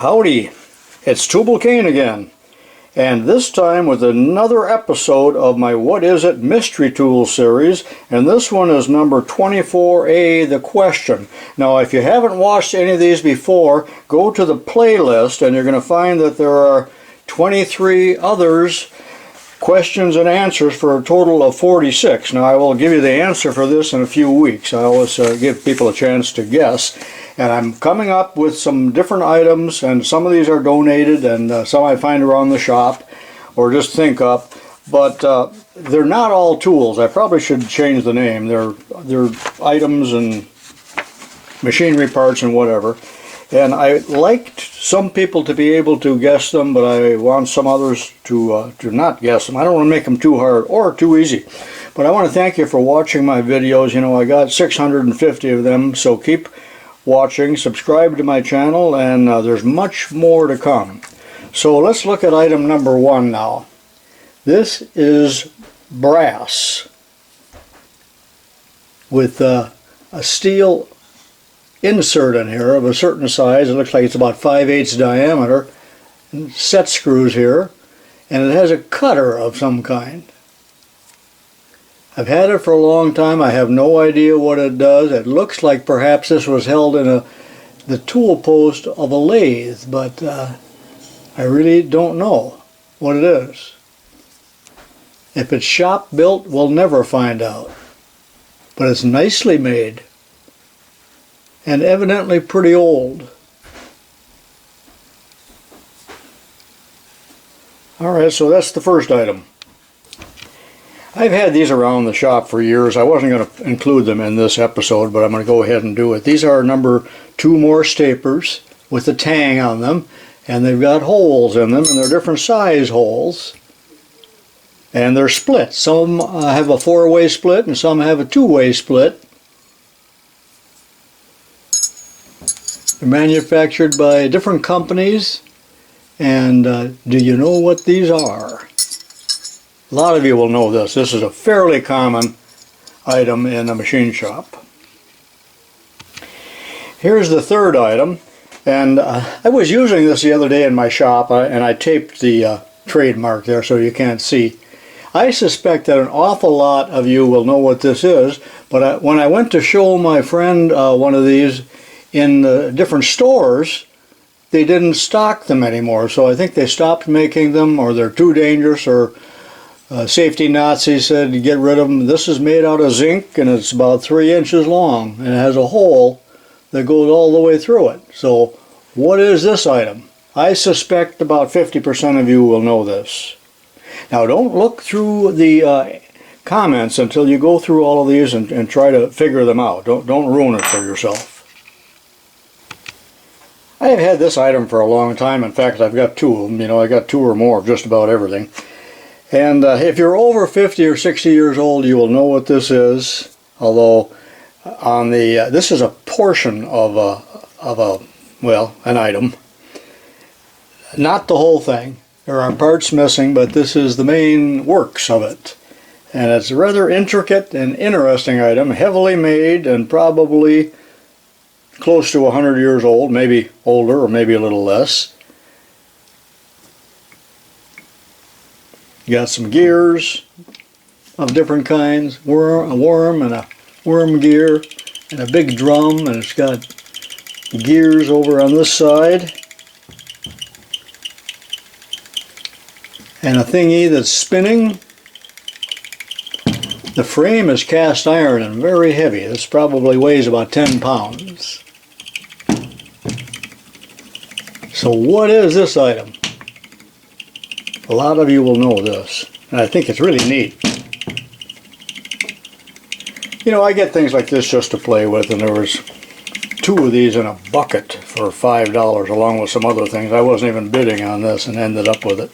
Howdy, it's tubalcain again, and this time with another episode of my What Is It Mystery Tool series, and this one is number 24A, The Question. Now if you haven't watched any of these before, go to the playlist and you're going to find that there are 23 others, questions and answers, for a total of 46. Now I will give you the answer for this in a few weeks. I always give people a chance to guess. And I'm coming up with some different items, and some of these are donated and some I find around the shop or just think up. But they're not all tools. I probably should change the name. They're items and machinery parts and whatever. And I liked some people to be able to guess them, but I want some others to not guess them. I don't want to make them too hard or too easy. But I want to thank you for watching my videos. You know, I got 650 of them, so keep watching, subscribe to my channel, and there's much more to come. So let's look at item number 1 now. This is brass with a steel insert in here of a certain size. It looks like it's about 5/8 diameter, and set screws here, and it has a cutter of some kind. I've had it for a long time. I have no idea what it does. It looks like perhaps this was held in the tool post of a lathe, but I really don't know what it is. If it's shop built, we'll never find out. But it's nicely made and evidently pretty old. Alright, so that's the first item. I've had these around the shop for years. I wasn't going to include them in this episode, but I'm going to go ahead and do it. These are number 2 Morse tapers with a tang on them, and they've got holes in them, and they're different size holes. And they're split. Some have a 4-way split, and some have a 2-way split. They're manufactured by different companies, and do you know what these are? A lot of you will know this. This is a fairly common item in a machine shop. Here's the third item, and I was using this the other day in my shop, and I taped the trademark there so you can't see. I suspect that an awful lot of you will know what this is, but when I went to show my friend one of these in different stores, they didn't stock them anymore, so I think they stopped making them, or they're too dangerous, or safety Nazis said to get rid of them. This is made out of zinc, and it's about 3 inches long, and it has a hole that goes all the way through it. So what is this item? I suspect about 50% of you will know this. Now don't look through the comments until you go through all of these and try to figure them out. Don't ruin it for yourself. I have had this item for a long time. In fact, I've got 2 of them. You know, I got 2 or more of just about everything. And if you're over 50 or 60 years old, you will know what this is. Although, on the this is a portion of an item, not the whole thing. There are parts missing, but this is the main works of it. And it's a rather intricate and interesting item, heavily made, and probably close to 100 years old, maybe older or maybe a little less. You got some gears of different kinds, a worm and a worm gear, and a big drum, and it's got gears over on this side, and a thingy that's spinning. The frame is cast iron and very heavy. This probably weighs about 10 pounds. So what is this item? A lot of you will know this, and I think it's really neat. You know, I get things like this just to play with, and there was 2 of these in a bucket for $5 along with some other things. I wasn't even bidding on this and ended up with it.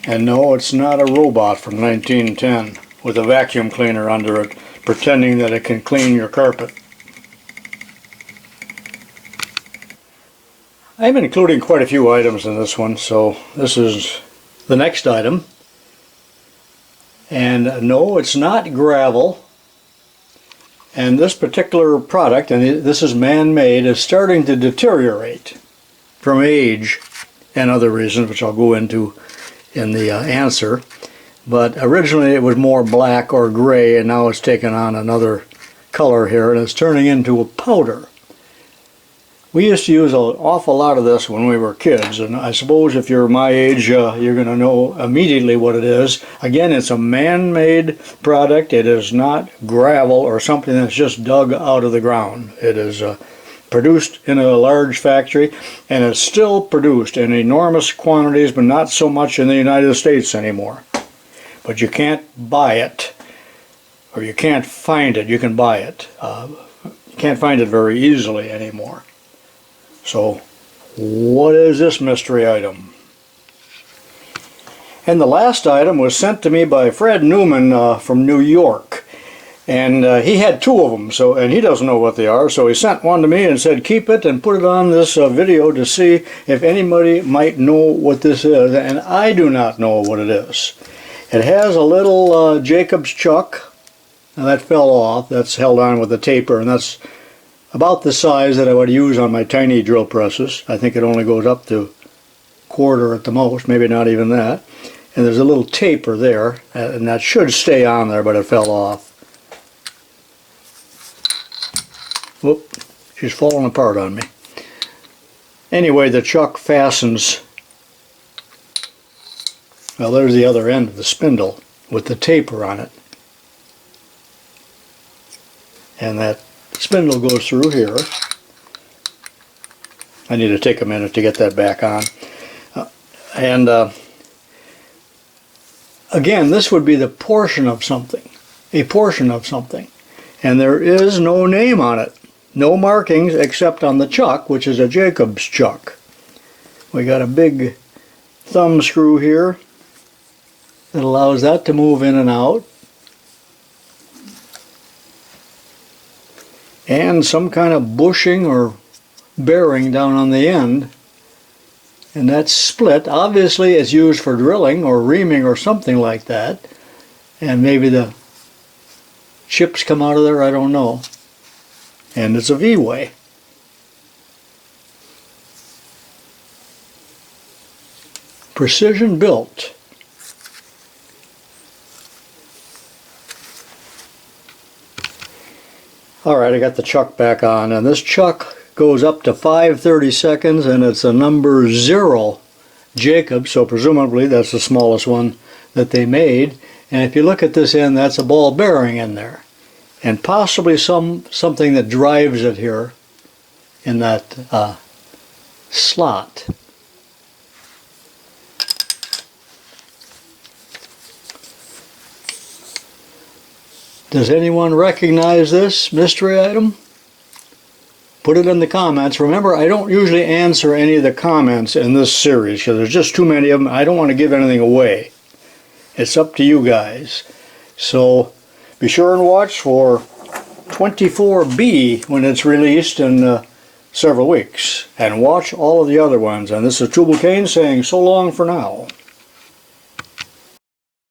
And no, it's not a robot from 1910 with a vacuum cleaner under it pretending that it can clean your carpet. I'm including quite a few items in this one, so this is the next item. And no, it's not gravel. And this particular product, and this is man-made, is starting to deteriorate. from age and other reasons, which I'll go into in the answer. But originally it was more black or gray, and now it's taken on another color here, and it's turning into a powder. We used to use an awful lot of this when we were kids, and I suppose if you're my age, you're going to know immediately what it is. Again, it's a man-made product. It is not gravel or something that's just dug out of the ground. It is produced in a large factory, and it's still produced in enormous quantities, but not so much in the United States anymore. But you can't buy it, or you can't find it. You can buy it. You can't find it very easily anymore. So, what is this mystery item? And the last item was sent to me by Fred Newman from New York. And he had two of them, and he doesn't know what they are, so he sent one to me and said, keep it and put it on this video to see if anybody might know what this is. And I do not know what it is. It has a little Jacob's chuck. Now that fell off. That's held on with a taper, and that's about the size that I would use on my tiny drill presses. I think it only goes up to quarter at the most, maybe not even that. And there's a little taper there, and that should stay on there, but it fell off. Whoop, she's falling apart on me. Anyway, the chuck fastens. Well, there's the other end of the spindle with the taper on it. And that spindle goes through here. I need to take a minute to get that back on. Again, this would be the portion of something, a portion of something. And there is no name on it. No markings except on the chuck, which is a Jacob's chuck. We got a big thumb screw here that allows that to move in and out. And some kind of bushing or bearing down on the end. And that's split. Obviously it's used for drilling or reaming or something like that. And maybe the chips come out of there, I don't know. And it's a V-way. Precision built. Alright, I got the chuck back on, and this chuck goes up to 5/32, and it's a number 0 Jacob, so presumably that's the smallest one that they made. And if you look at this end, that's a ball bearing in there. And possibly something that drives it here in that slot. Does anyone recognize this mystery item? Put it in the comments. Remember, I don't usually answer any of the comments in this series because there's just too many of them. I don't want to give anything away. It's up to you guys. So be sure and watch for 24B when it's released in several weeks. And watch all of the other ones. And this is tubalcain saying so long for now.